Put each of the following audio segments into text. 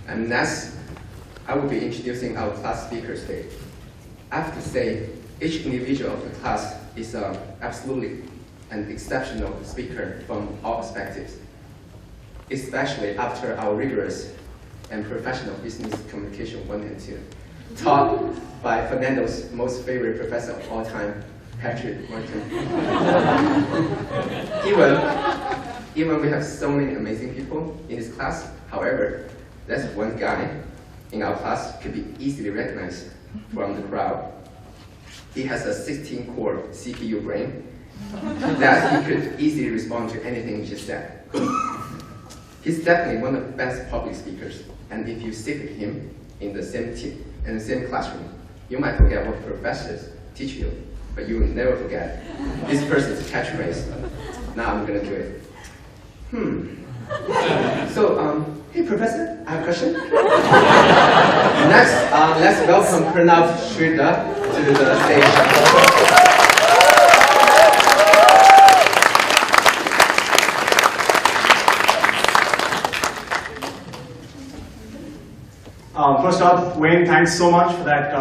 And next, I will be introducing our class speakers today. I have to say, each individual of the class is absolutely an exceptional speaker from all perspectives, especially after our rigorous and professional business communication 1 and 2, taught by Fernando's most favorite professor of all time, Patrick Martin. Even we have so many amazing people in this class, however, there's one guy in our class could be easily recognized from the crowd. He has a 16-core CPU brain that he could easily respond to anything you just said. He's definitely one of the best public speakers, and if you sit with him in the same team, in the same classroom, you might forget what professors teach you, but you will never forget this person's catchphrase. Now I'm gonna do it. So, hey professor, I have a question. Next, let's welcome Pranav Sridhar to the stage. First up, Wayne, thanks so much for that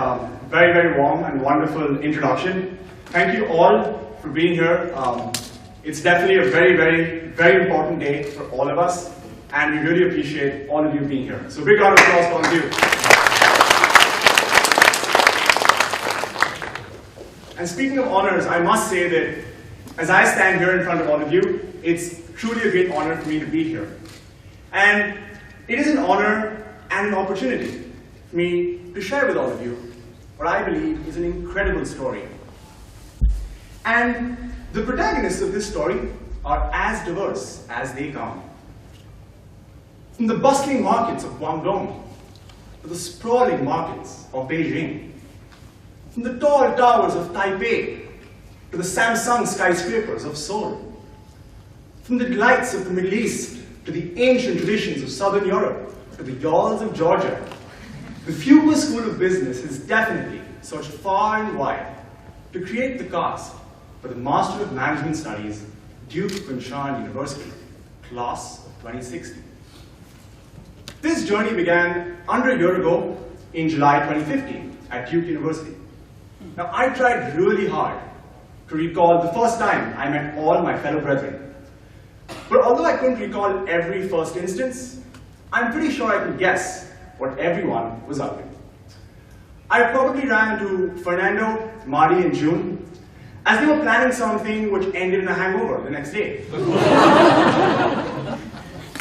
very, very warm and wonderful introduction. Thank you all for being here. It's definitely a very, very, very important day for all of us, and we really appreciate all of you being here. So big round of applause for all of you. And speaking of honors, I must say that as I stand here in front of all of you, it's truly a great honor for me to be here. And it is an honor and an opportunity for me to share with all of you what I believe is an incredible story. And the protagonists of this story are as diverse as they come. From the bustling markets of Guangdong to the sprawling markets of Beijing, from the tall towers of Taipei to the Samsung skyscrapers of Seoul, from the delights of the Middle East to the ancient traditions of Southern Europe to the yawls of Georgia, the Fuqua School of Business has definitely searched far and wide to create the cast for the Master of Management Studies, Duke Kunshan University, class of 2060. This journey began under a year ago in July 2015 at Duke University. Now, I tried really hard to recall the first time I met all my fellow brethren. But although I couldn't recall every first instance, I'm pretty sure I could guess what everyone was up to. I probably ran into Fernando, Marty, and June as they were planning something which ended in a hangover the next day.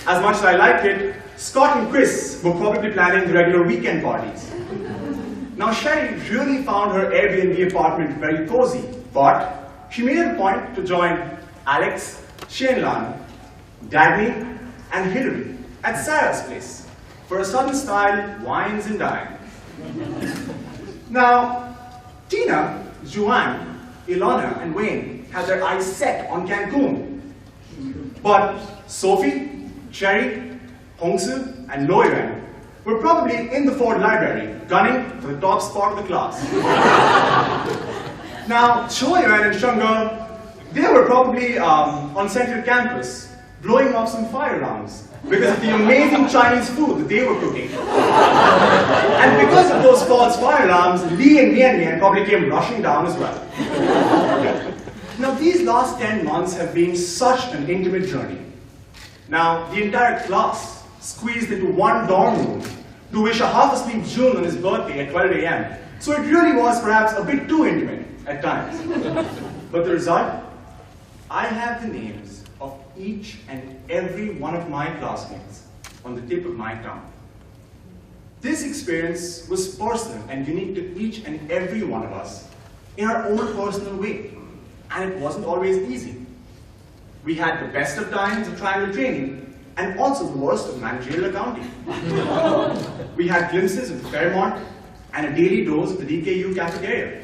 As much as I liked it, Scott and Chris were probably planning the regular weekend parties. Now, Sherry really found her Airbnb apartment very cozy, but she made it a point to join Alex, Shanelan, Dagny, and Hillary at Sarah's place for a Southern style wines and dine. Now, Tina, Juan, Ilona, and Wayne had their eyes set on Cancun. But Sophie, Cherry, Hongsu, and Loyuan were probably in the Ford Library, gunning for the top spot of the class. Now, Choyuan and Shunga, they were probably on Central Campus, blowing off some fire alarms because of the amazing Chinese food that they were cooking. And because of those false fire alarms, Lee and Mian Mian probably came rushing down as well. Now, these last 10 months have been such an intimate journey. Now, the entire class squeezed into one dorm room to wish a half-asleep June on his birthday at 12 a.m. So it really was perhaps a bit too intimate at times. But the result? I have the names of each and every one of my classmates on the tip of my tongue. This experience was personal and unique to each and every one of us in our own personal way, and it wasn't always easy. We had the best of times of triangle training and also the worst of managerial accounting. We had glimpses of the Fairmont and a daily dose of the DKU cafeteria.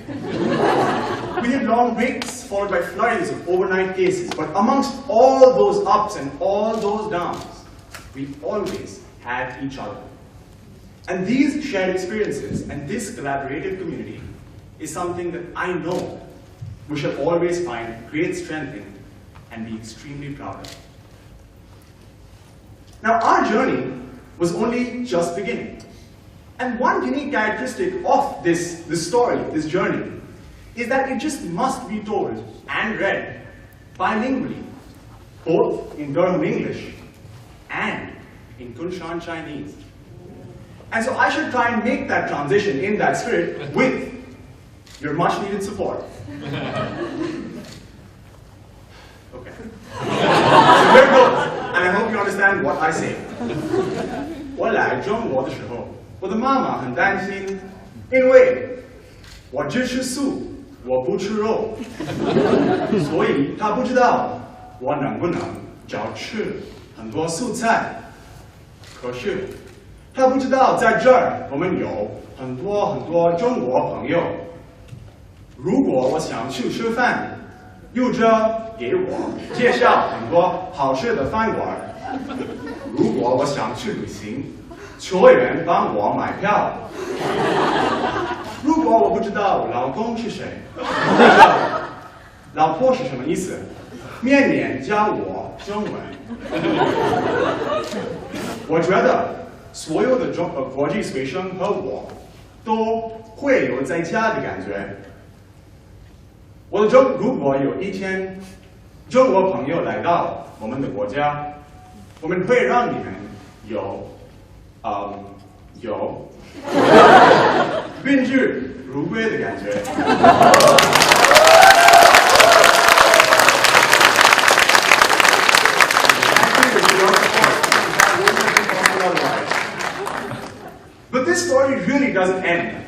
We had long breaks followed by flurries of overnight cases, but amongst all those ups and all those downs, we always had each other. And these shared experiences and this collaborative community is something that I know we shall always find great strength in and be extremely proud of. Now, our journey was only just beginning. And one unique characteristic of this story, this journey, is that it just must be told and read bilingually, both in Durham English and in Kunshan Chinese. And so I should try and make that transition in that spirit with your much needed support. Okay. So here goes, and I hope you understand what I say. 我来中国的时候，我的妈妈很担心，因为我只吃素，我不吃肉，所以她不知道我能不能少吃很多素菜。可是她不知道在这儿我们有很多中国朋友。如果我想去吃饭，有着给我介绍很多好吃的饭馆。如果我想去旅行，球员帮我买票。如果我不知道老公是谁，老婆是什么意思，面面教我中文。我觉得所有的国际学生和我都会有在家的感觉。如果有一天中国朋友来到我们的国家，我们会让你们有宾至如归的感觉。But this story really doesn't end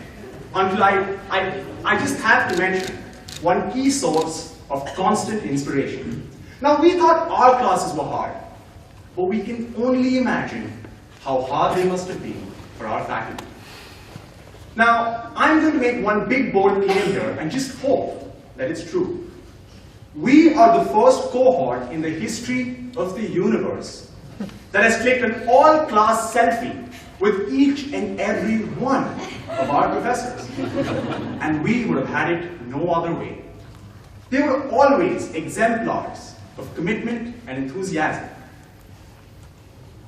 until I just have to mention one key source of constant inspiration. Now, we thought our classes were hard, but we can only imagine how hard they must have been for our faculty. Now, I'm going to make one big bold claim here and just hope that it's true. We are the first cohort in the history of the universe that has clicked an all-class selfie with each and every one of our professors. And we would have had it no other way. They were always exemplars of commitment and enthusiasm.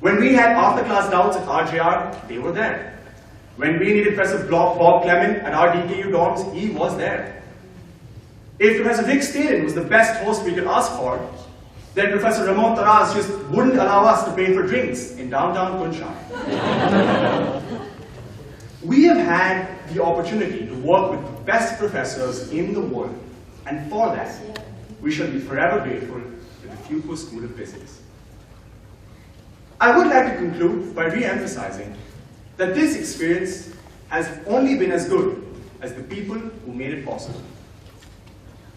When we had after-class doubts at RJR, they were there. When we needed Professor Bob Clement at our DKU dorms, he was there. If Professor Rick Staden was the best host we could ask for, then Professor Ramon Taraz just wouldn't allow us to pay for drinks in downtown Kunshan. We have had the opportunity to work with the best professors in the world, and for that, we shall be forever grateful to the Fuqua School of Physics. I would like to conclude by re-emphasizing that this experience has only been as good as the people who made it possible.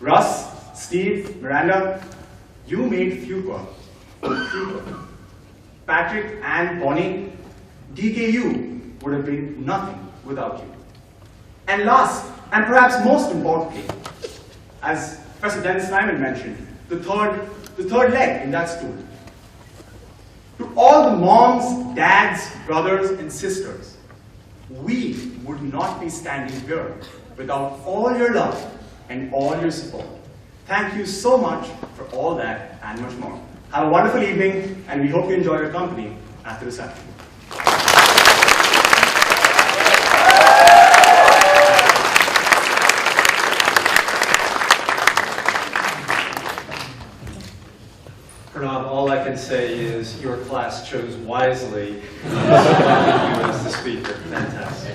Russ, Steve, Miranda, you made Fuqua. Patrick and Bonnie, DKU would have been nothing without you. And last, and perhaps most importantly, as Professor Dennis Lyman mentioned, the third leg in that stool. To all the moms, dads, brothers, and sisters, we would not be standing here without all your love and all your support. Thank you so much for all that and much more. Have a wonderful evening, and we hope you enjoy your company after the session. Pranav, all I can say is your class chose wisely to select you as the speaker. Fantastic.